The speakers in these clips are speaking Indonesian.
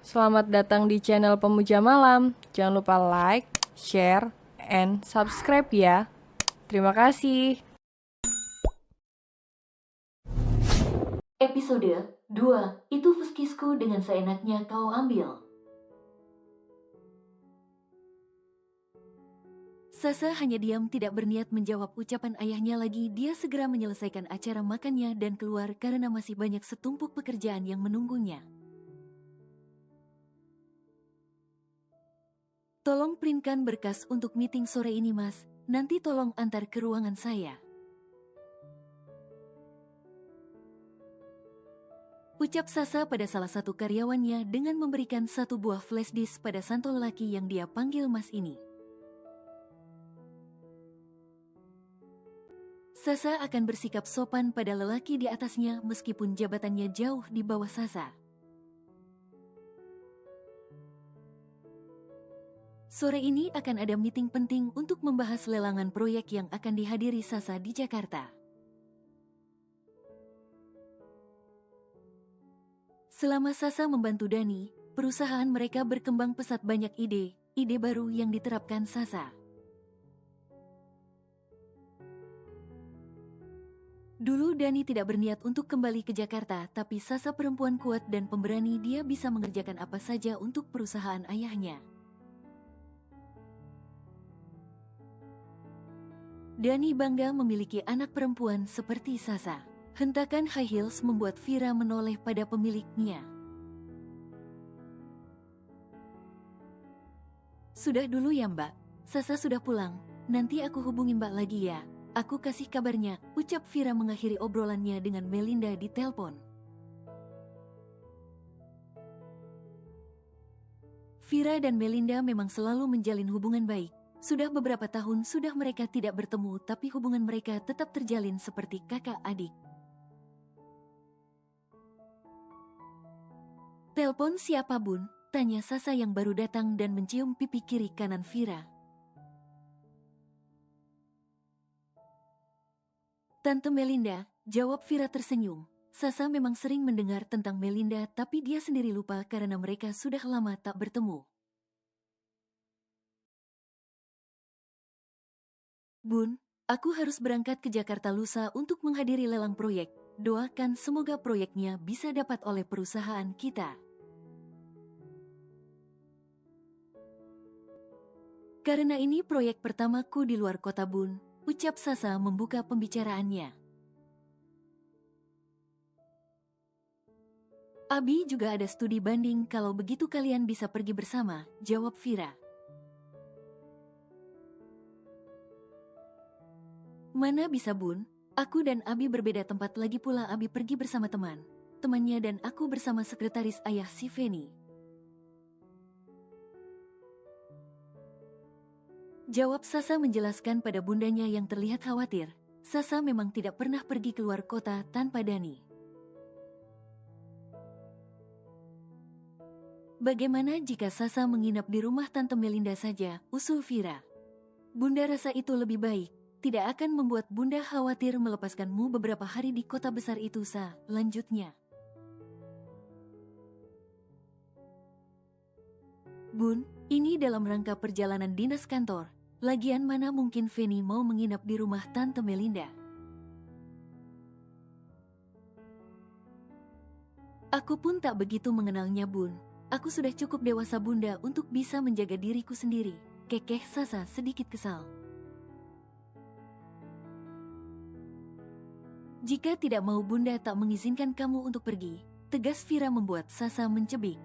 Selamat datang di channel Pemuja Malam. Jangan lupa like, share, and subscribe ya. Terima kasih. Episode 2. Itu fuskisku dengan seenaknya kau ambil. Sasa hanya diam, tidak berniat menjawab ucapan ayahnya lagi. Dia segera menyelesaikan acara makannya dan keluar karena masih banyak setumpuk pekerjaan yang menunggunya. Tolong printkan berkas untuk meeting sore ini, Mas. Nanti tolong antar ke ruangan saya. Ucap Sasa pada salah satu karyawannya dengan memberikan satu buah flash disk pada santo lelaki yang dia panggil Mas ini. Sasa akan bersikap sopan pada lelaki di atasnya meskipun jabatannya jauh di bawah Sasa. Sore ini akan ada meeting penting untuk membahas lelangan proyek yang akan dihadiri Sasa di Jakarta. Selama Sasa membantu Dani, perusahaan mereka berkembang pesat, banyak ide baru yang diterapkan Sasa. Dulu Dani tidak berniat untuk kembali ke Jakarta, tapi Sasa perempuan kuat dan pemberani, dia bisa mengerjakan apa saja untuk perusahaan ayahnya. Dani bangga memiliki anak perempuan seperti Sasa. Hentakan high heels membuat Vira menoleh pada pemiliknya. Sudah dulu ya Mbak, Sasa sudah pulang. Nanti aku hubungi Mbak lagi ya. Aku kasih kabarnya, ucap Vira mengakhiri obrolannya dengan Melinda di telepon. Vira dan Melinda memang selalu menjalin hubungan baik. Sudah beberapa tahun sudah mereka tidak bertemu, tapi hubungan mereka tetap terjalin seperti kakak adik. Telepon siapa Bun? Tanya Sasa yang baru datang dan mencium pipi kiri kanan Vira. Tante Melinda, jawab Vira tersenyum. Sasa memang sering mendengar tentang Melinda, tapi dia sendiri lupa karena mereka sudah lama tak bertemu. Bun, aku harus berangkat ke Jakarta lusa untuk menghadiri lelang proyek. Doakan semoga proyeknya bisa dapat oleh perusahaan kita. Karena ini proyek pertamaku di luar kota Bun, ucap Sasa membuka pembicaraannya. Abi juga ada studi banding, kalau begitu kalian bisa pergi bersama, jawab Vira. Mana bisa Bun, aku dan Abi berbeda tempat, lagi pula Abi pergi bersama temannya dan aku bersama sekretaris ayah si Feni. Jawab Sasa menjelaskan pada bundanya yang terlihat khawatir. Sasa memang tidak pernah pergi keluar kota tanpa Dani. Bagaimana jika Sasa menginap di rumah Tante Melinda saja, usul Vira. Bunda rasa itu lebih baik, tidak akan membuat Bunda khawatir melepaskanmu beberapa hari di kota besar itu, Sa, lanjutnya. Bun, ini dalam rangka perjalanan dinas kantor. Lagian mana mungkin Feni mau menginap di rumah Tante Melinda. Aku pun tak begitu mengenalnya Bun. Aku sudah cukup dewasa Bunda untuk bisa menjaga diriku sendiri. Kekeh Sasa sedikit kesal. Jika tidak mau Bunda tak mengizinkan kamu untuk pergi, tegas Vira membuat Sasa mencebik.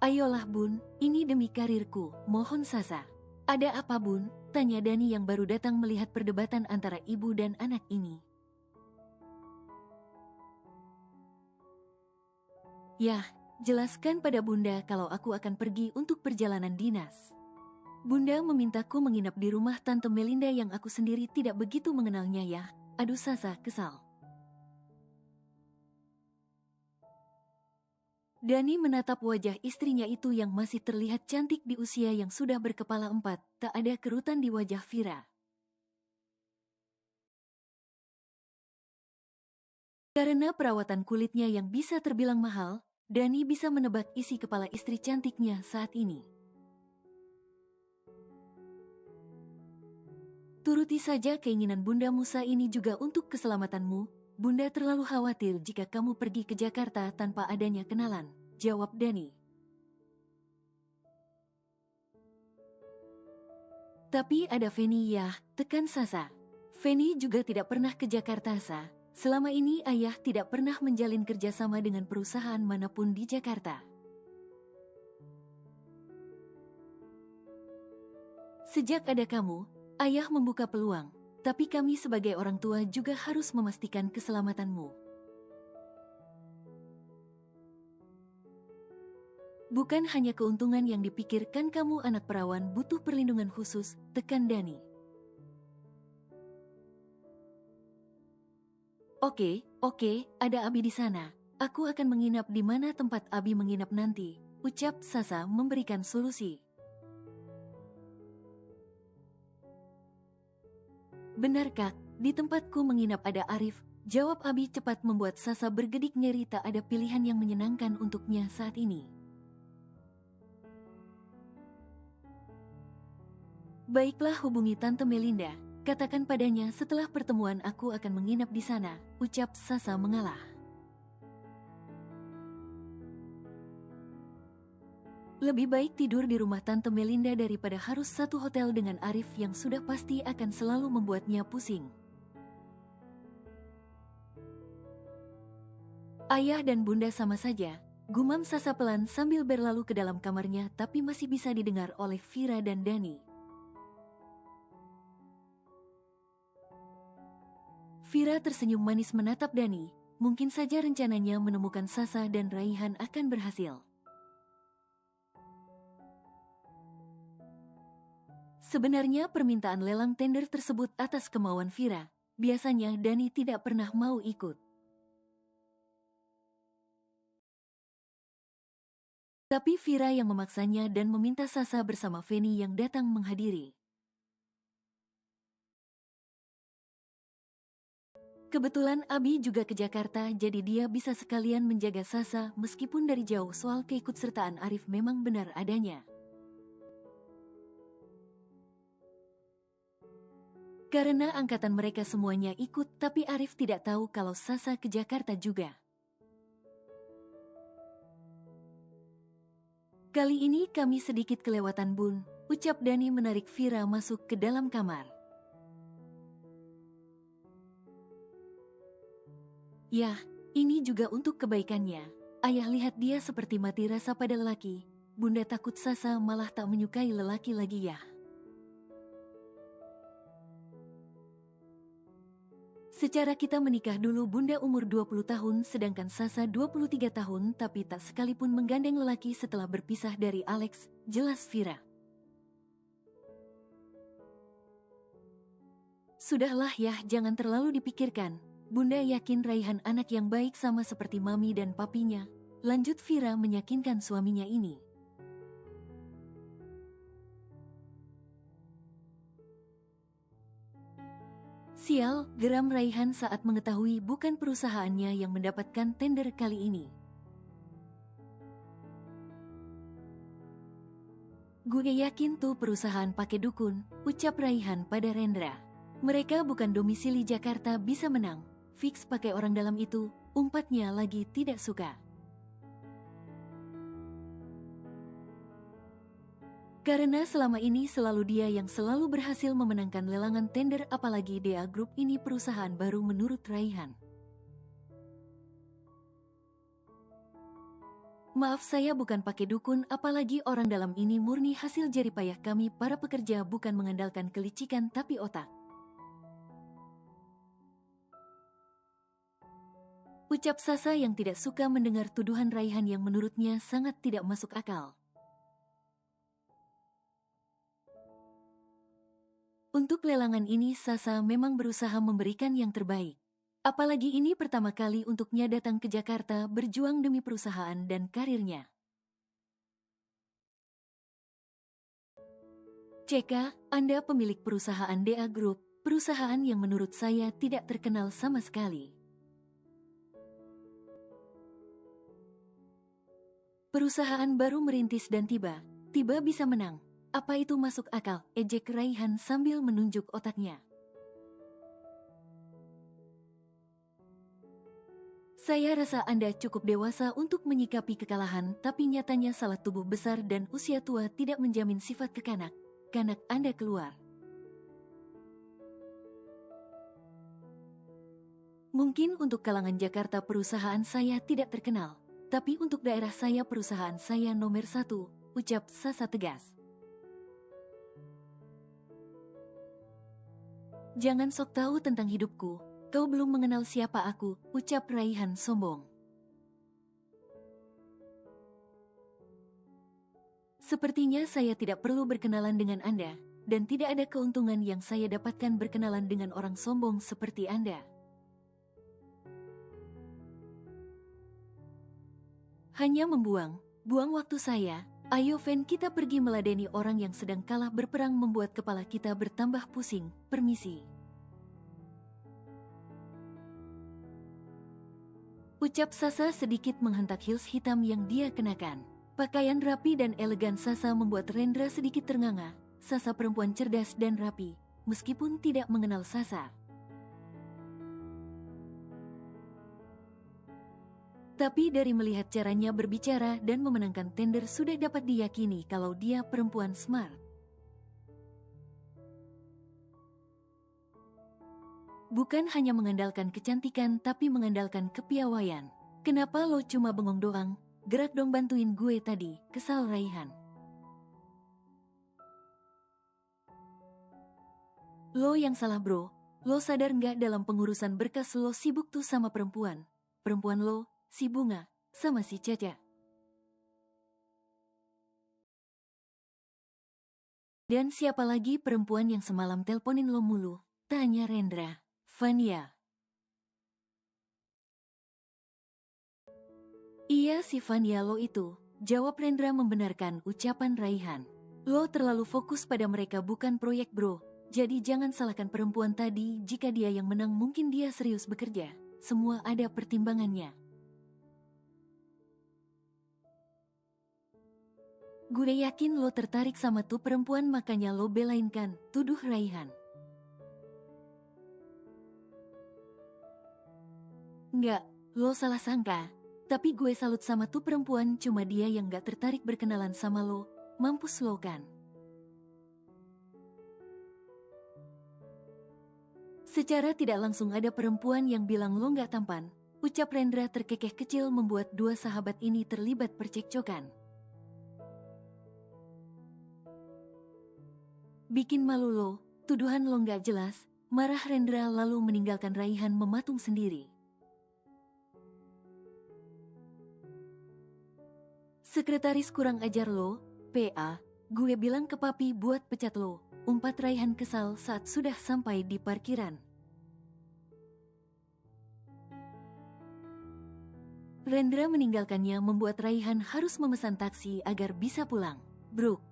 Ayolah Bun, ini demi karirku, mohon Sasa. Ada apa Bun? Tanya Dani yang baru datang melihat perdebatan antara ibu dan anak ini. Yah, jelaskan pada Bunda kalau aku akan pergi untuk perjalanan dinas. Bunda memintaku menginap di rumah Tante Melinda yang aku sendiri tidak begitu mengenalnya ya. Aduh Sasa kesal. Dani menatap wajah istrinya itu yang masih terlihat cantik di usia yang sudah berkepala 4, tak ada kerutan di wajah Vira. Karena perawatan kulitnya yang bisa terbilang mahal, Dani bisa menebak isi kepala istri cantiknya saat ini. Turuti saja keinginan Bunda Musa ini juga untuk keselamatanmu. Bunda terlalu khawatir jika kamu pergi ke Jakarta tanpa adanya kenalan, jawab Dani. Tapi ada Feni ya, tekan Sasa. Feni juga tidak pernah ke Jakarta, Sa. Selama ini ayah tidak pernah menjalin kerjasama dengan perusahaan manapun di Jakarta. Sejak ada kamu, ayah membuka peluang, tapi kami sebagai orang tua juga harus memastikan keselamatanmu. Bukan hanya keuntungan yang dipikirkan, kamu anak perawan butuh perlindungan khusus, tekan Dani. Oke, ada Abi di sana. Aku akan menginap di mana tempat Abi menginap nanti, ucap Sasa memberikan solusi. Benar Kak, di tempatku menginap ada Arif, jawab Abi cepat membuat Sasa bergedik nyeri, tak ada pilihan yang menyenangkan untuknya saat ini. Baiklah, hubungi Tante Melinda. Katakan padanya setelah pertemuan aku akan menginap di sana, ucap Sasa mengalah. Lebih baik tidur di rumah Tante Melinda daripada harus satu hotel dengan Arif yang sudah pasti akan selalu membuatnya pusing. Ayah dan Bunda sama saja, gumam Sasa pelan sambil berlalu ke dalam kamarnya, tapi masih bisa didengar oleh Vira dan Dani. Vira tersenyum manis menatap Dani, mungkin saja rencananya menemukan Sasa dan Raihan akan berhasil. Sebenarnya permintaan lelang tender tersebut atas kemauan Vira, biasanya Dani tidak pernah mau ikut. Tapi Vira yang memaksanya dan meminta Sasa bersama Feni yang datang menghadiri. Kebetulan Abi juga ke Jakarta, jadi dia bisa sekalian menjaga Sasa meskipun dari jauh. Soal keikutsertaan Arif memang benar adanya. Karena angkatan mereka semuanya ikut, tapi Arif tidak tahu kalau Sasa ke Jakarta juga. Kali ini kami sedikit kelewatan Bun, ucap Dani menarik Vira masuk ke dalam kamar. Yah, ini juga untuk kebaikannya. Ayah lihat dia seperti mati rasa pada lelaki. Bunda takut Sasa malah tak menyukai lelaki lagi ya. Secara kita menikah dulu Bunda umur 20 tahun sedangkan Sasa 23 tahun, tapi tak sekalipun menggandeng lelaki setelah berpisah dari Alex, jelas Vira. Sudahlah ya, jangan terlalu dipikirkan. Bunda yakin Raihan anak yang baik sama seperti Mami dan papinya, lanjut Vira meyakinkan suaminya ini. Sial, geram Raihan saat mengetahui bukan perusahaannya yang mendapatkan tender kali ini. Gue yakin tuh perusahaan pakai dukun, ucap Raihan pada Rendra. Mereka bukan domisili Jakarta bisa menang, fix pakai orang dalam itu, umpatnya lagi tidak suka. Karena selama ini selalu dia yang selalu berhasil memenangkan lelangan tender, apalagi DA Group ini perusahaan baru menurut Raihan. Maaf, saya bukan pakai dukun, apalagi orang dalam ini murni hasil jeripayah kami para pekerja, bukan mengandalkan kelicikan tapi otak. Ucap Sasa yang tidak suka mendengar tuduhan Raihan yang menurutnya sangat tidak masuk akal. Untuk lelangan ini Sasa memang berusaha memberikan yang terbaik. Apalagi ini pertama kali untuknya datang ke Jakarta berjuang demi perusahaan dan karirnya. Ceka, Anda pemilik perusahaan DA Group, perusahaan yang menurut saya tidak terkenal sama sekali. Perusahaan baru merintis dan tiba bisa menang. Apa itu masuk akal? Ejek Raihan sambil menunjuk otaknya. Saya rasa Anda cukup dewasa untuk menyikapi kekalahan, tapi nyatanya salah tubuh besar dan usia tua tidak menjamin sifat kekanak-kanak Anda keluar. Mungkin untuk kalangan Jakarta perusahaan saya tidak terkenal, tapi untuk daerah saya perusahaan saya nomor 1, ucap Sasa tegas. Jangan sok tahu tentang hidupku, kau belum mengenal siapa aku, ucap Raihan sombong. Sepertinya saya tidak perlu berkenalan dengan Anda, dan tidak ada keuntungan yang saya dapatkan berkenalan dengan orang sombong seperti Anda. Hanya buang waktu saya. Ayo Fen, kita pergi meladeni orang yang sedang kalah berperang membuat kepala kita bertambah pusing. Permisi. Ucap Sasa sedikit menghentak heels hitam yang dia kenakan. Pakaian rapi dan elegan Sasa membuat Rendra sedikit ternganga. Sasa perempuan cerdas dan rapi, meskipun tidak mengenal Sasa. Tapi dari melihat caranya berbicara dan memenangkan tender sudah dapat diyakini kalau dia perempuan smart. Bukan hanya mengandalkan kecantikan tapi mengandalkan kepiawaian. Kenapa lo cuma bengong doang? Gerak dong bantuin gue tadi, kesal Raihan. Lo yang salah bro, lo sadar nggak dalam pengurusan berkas lo sibuk tuh sama perempuan. Perempuan lo, si Bunga, sama si Caca. Dan siapa lagi perempuan yang semalam telponin lo mulu? Tanya Rendra. Vania. Iya si Vania lo itu, jawab Rendra membenarkan ucapan Raihan. Lo terlalu fokus pada mereka bukan proyek bro, jadi jangan salahkan perempuan tadi jika dia yang menang mungkin dia serius bekerja. Semua ada pertimbangannya. Gue yakin lo tertarik sama tuh perempuan makanya lo belain kan, tuduh Raihan. Enggak, lo salah sangka. Tapi gue salut sama tuh perempuan cuma dia yang gak tertarik berkenalan sama lo. Mampus lo kan. Secara tidak langsung ada perempuan yang bilang lo gak tampan. Ucap Rendra terkekeh kecil membuat dua sahabat ini terlibat percekcokan. Bikin malu lo, tuduhan lo gak jelas. Marah Rendra lalu meninggalkan Raihan mematung sendiri. Sekretaris kurang ajar lo, PA, gue bilang ke papi buat pecat lo, umpat Raihan kesal saat sudah sampai di parkiran. Rendra meninggalkannya membuat Raihan harus memesan taksi agar bisa pulang. Bruk.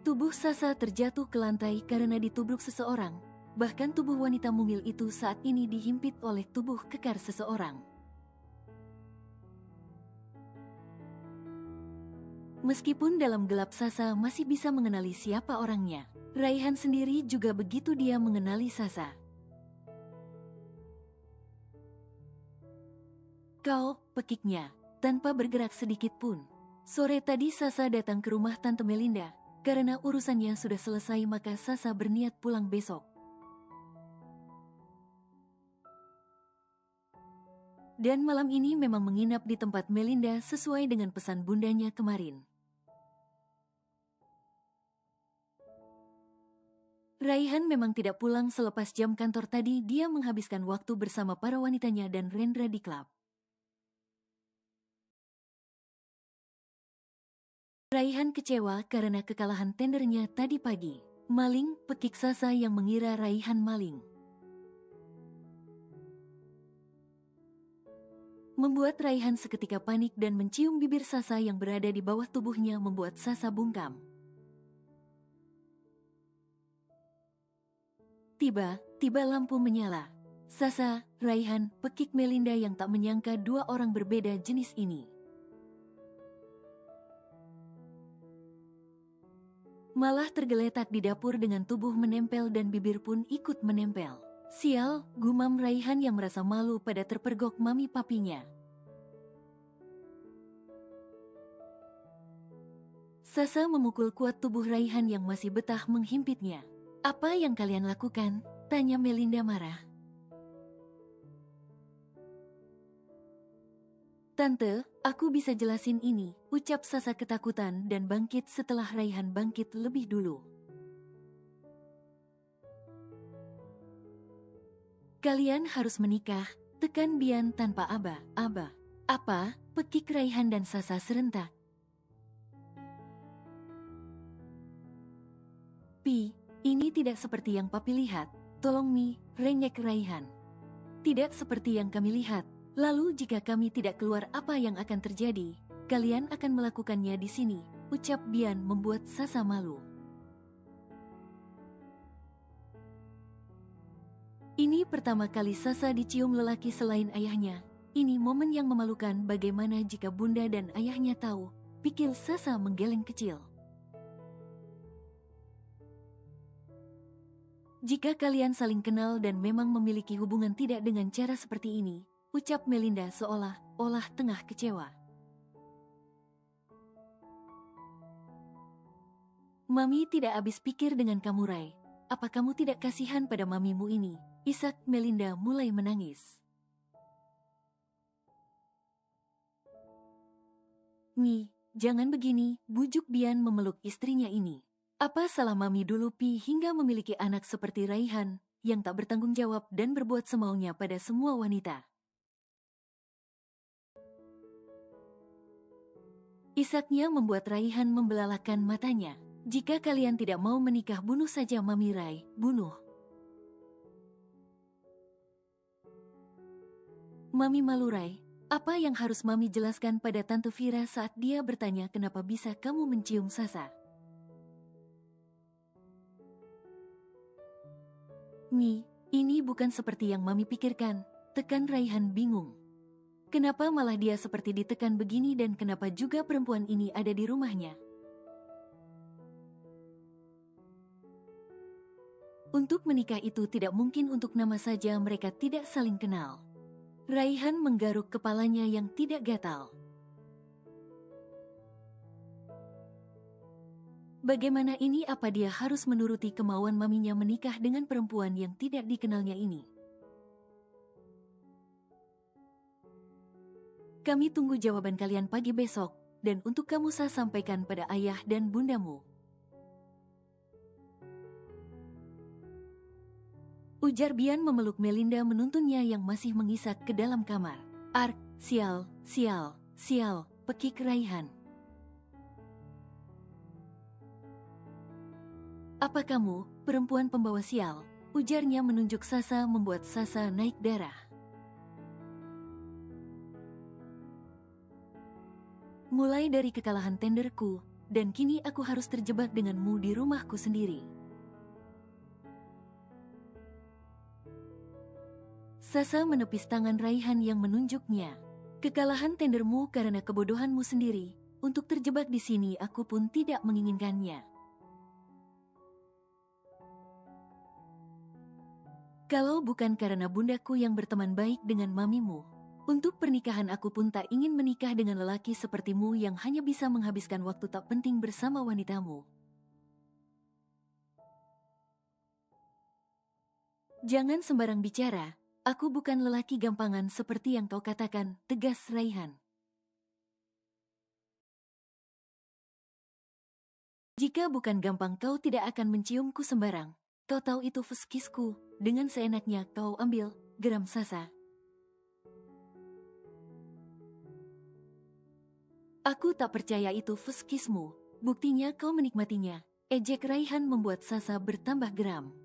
Tubuh Sasa terjatuh ke lantai karena ditubruk seseorang, bahkan tubuh wanita mungil itu saat ini dihimpit oleh tubuh kekar seseorang. Meskipun dalam gelap Sasa masih bisa mengenali siapa orangnya, Raihan sendiri juga begitu dia mengenali Sasa. Kau, pekiknya, tanpa bergerak sedikit pun. Sore tadi Sasa datang ke rumah Tante Melinda, karena urusannya sudah selesai maka Sasa berniat pulang besok. Dan malam ini memang menginap di tempat Melinda sesuai dengan pesan bundanya kemarin. Raihan memang tidak pulang selepas jam kantor tadi, dia menghabiskan waktu bersama para wanitanya dan Rendra di klub. Raihan kecewa karena kekalahan tendernya tadi pagi. Maling, pekik Sasa yang mengira Raihan maling. Membuat Raihan seketika panik dan mencium bibir Sasa yang berada di bawah tubuhnya membuat Sasa bungkam. Tiba-tiba lampu menyala. Sasa, Raihan, pekik Melinda yang tak menyangka dua orang berbeda jenis ini. Malah tergeletak di dapur dengan tubuh menempel dan bibir pun ikut menempel. Sial, gumam Raihan yang merasa malu pada terpergok mami papinya. Sasa memukul kuat tubuh Raihan yang masih betah menghimpitnya. Apa yang kalian lakukan? Tanya Melinda marah. Tante, aku bisa jelasin ini, ucap Sasa ketakutan dan bangkit setelah Raihan bangkit lebih dulu. Kalian harus menikah, tekan Bian tanpa aba. Apa? Pekik Raihan dan Sasa serentak. Pi, ini tidak seperti yang papi lihat. Tolong Mi, rengek Raihan. Tidak seperti yang kami lihat. Lalu jika kami tidak keluar apa yang akan terjadi? Kalian akan melakukannya di sini, ucap Bian membuat Sasa malu. Ini pertama kali Sasa dicium lelaki selain ayahnya. Ini momen yang memalukan. Bagaimana jika bunda dan ayahnya tahu? Pikir Sasa menggeleng kecil. Jika kalian saling kenal dan memang memiliki hubungan tidak dengan cara seperti ini, ucap Melinda seolah-olah tengah kecewa. Mami tidak habis pikir dengan kamu, Rai. Apa kamu tidak kasihan pada mamimu ini? Isak Melinda mulai menangis. Mi, jangan begini, bujuk Bian memeluk istrinya ini. Apa salah mami dulu Pi hingga memiliki anak seperti Raihan, yang tak bertanggung jawab dan berbuat semaunya pada semua wanita? Isaknya membuat Raihan membelalakan matanya. Jika kalian tidak mau menikah, bunuh saja Mami Rai, bunuh. Mami malu Rai, apa yang harus Mami jelaskan pada Tante Vira saat dia bertanya kenapa bisa kamu mencium Sasa? Mi, ini bukan seperti yang Mami pikirkan, tekan Raihan bingung. Kenapa malah dia seperti ditekan begini dan kenapa juga perempuan ini ada di rumahnya? Untuk menikah itu tidak mungkin untuk nama saja mereka tidak saling kenal. Raihan menggaruk kepalanya yang tidak gatal. Bagaimana ini, apa dia harus menuruti kemauan maminya menikah dengan perempuan yang tidak dikenalnya ini? Kami tunggu jawaban kalian pagi besok, dan untuk kamu saya sampaikan pada ayah dan bundamu. Ujar Bian memeluk Melinda menuntunnya yang masih mengisak ke dalam kamar. Ark, sial, pekik Raihan. Apa kamu, perempuan pembawa sial? Ujarnya menunjuk Sasa membuat Sasa naik darah. Mulai dari kekalahan tenderku, dan kini aku harus terjebak denganmu di rumahku sendiri. Sasa menepis tangan Raihan yang menunjuknya. Kekalahan tendermu karena kebodohanmu sendiri. Untuk terjebak di sini aku pun tidak menginginkannya. Kalau bukan karena bundaku yang berteman baik dengan mamimu, untuk pernikahan aku pun tak ingin menikah dengan lelaki sepertimu yang hanya bisa menghabiskan waktu tak penting bersama wanitamu. Jangan sembarang bicara, aku bukan lelaki gampangan seperti yang kau katakan, tegas Raihan. Jika bukan gampang kau tidak akan menciumku sembarang. Kau tahu itu fuskisku, dengan seenaknya kau ambil, geram Sasa. Aku tak percaya itu fuskismu, buktinya kau menikmatinya. Ejek Raihan membuat Sasa bertambah geram.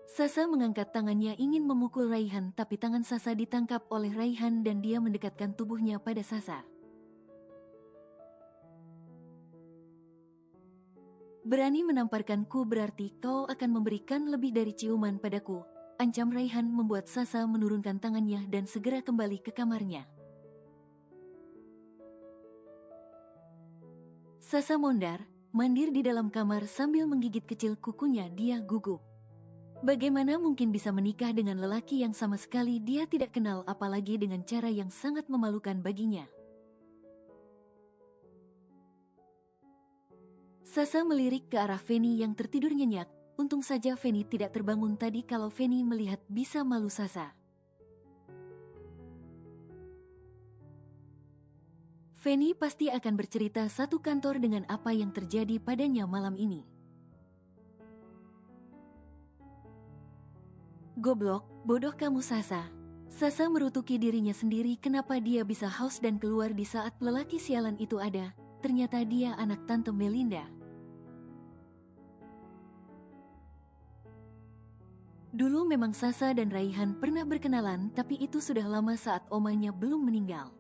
Sasa mengangkat tangannya ingin memukul Raihan, tapi tangan Sasa ditangkap oleh Raihan dan dia mendekatkan tubuhnya pada Sasa. Berani menamparkanku berarti kau akan memberikan lebih dari ciuman padaku. Ancam Raihan membuat Sasa menurunkan tangannya dan segera kembali ke kamarnya. Sasa mondar, mandir di dalam kamar sambil menggigit kecil kukunya. Dia gugup. Bagaimana mungkin bisa menikah dengan lelaki yang sama sekali dia tidak kenal, apalagi dengan cara yang sangat memalukan baginya. Sasa melirik ke arah Feni yang tertidur nyenyak. Untung saja Feni tidak terbangun tadi, kalau Feni melihat bisa malu Sasa. Feni pasti akan bercerita satu kantor dengan apa yang terjadi padanya malam ini. Goblok, bodoh kamu Sasa. Sasa merutuki dirinya sendiri, kenapa dia bisa haus dan keluar di saat lelaki sialan itu ada. Ternyata dia anak Tante Melinda. Dulu memang Sasa dan Raihan pernah berkenalan, tapi itu sudah lama saat omanya belum meninggal.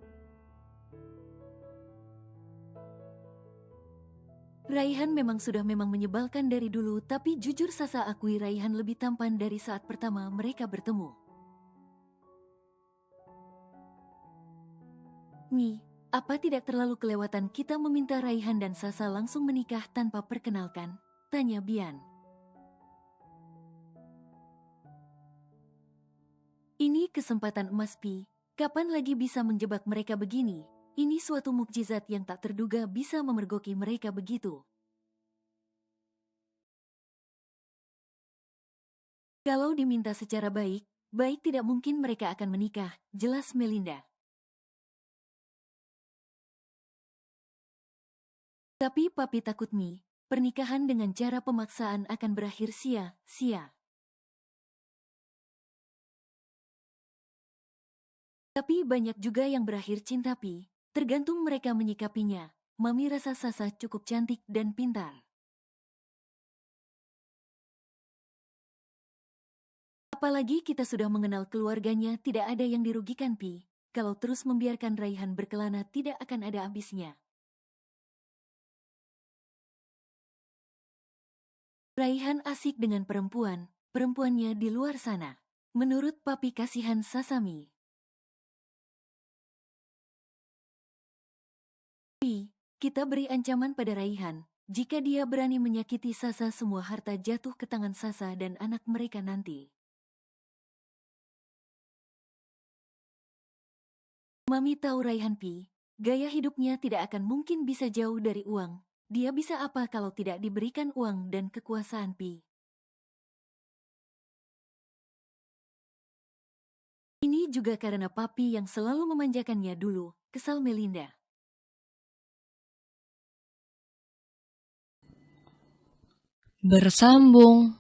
Raihan memang sudah menyebalkan dari dulu, tapi jujur Sasa akui Raihan lebih tampan dari saat pertama mereka bertemu. Nih, apa tidak terlalu kelewatan kita meminta Raihan dan Sasa langsung menikah tanpa perkenalkan? Tanya Bian. Ini kesempatan emas Pi, kapan lagi bisa menjebak mereka begini? Ini suatu mukjizat yang tak terduga bisa memergoki mereka begitu. Kalau diminta secara baik tidak mungkin mereka akan menikah, jelas Melinda. Tapi papi takut Mi, pernikahan dengan cara pemaksaan akan berakhir sia-sia. Tapi banyak juga yang berakhir cinta Pi, tergantung mereka menyikapinya. Mami rasa Sasa cukup cantik dan pintar. Apalagi kita sudah mengenal keluarganya, tidak ada yang dirugikan Pi. Kalau terus membiarkan Raihan berkelana tidak akan ada habisnya. Raihan asik dengan perempuannya di luar sana. Menurut papi kasihan Sasami. Pi, kita beri ancaman pada Raihan. Jika dia berani menyakiti Sasa, semua harta jatuh ke tangan Sasa dan anak mereka nanti. Mami tahu Raihan Pi, gaya hidupnya tidak akan mungkin bisa jauh dari uang. Dia bisa apa kalau tidak diberikan uang dan kekuasaan Pi? Ini juga karena papi yang selalu memanjakannya dulu, kesal Melinda. Bersambung.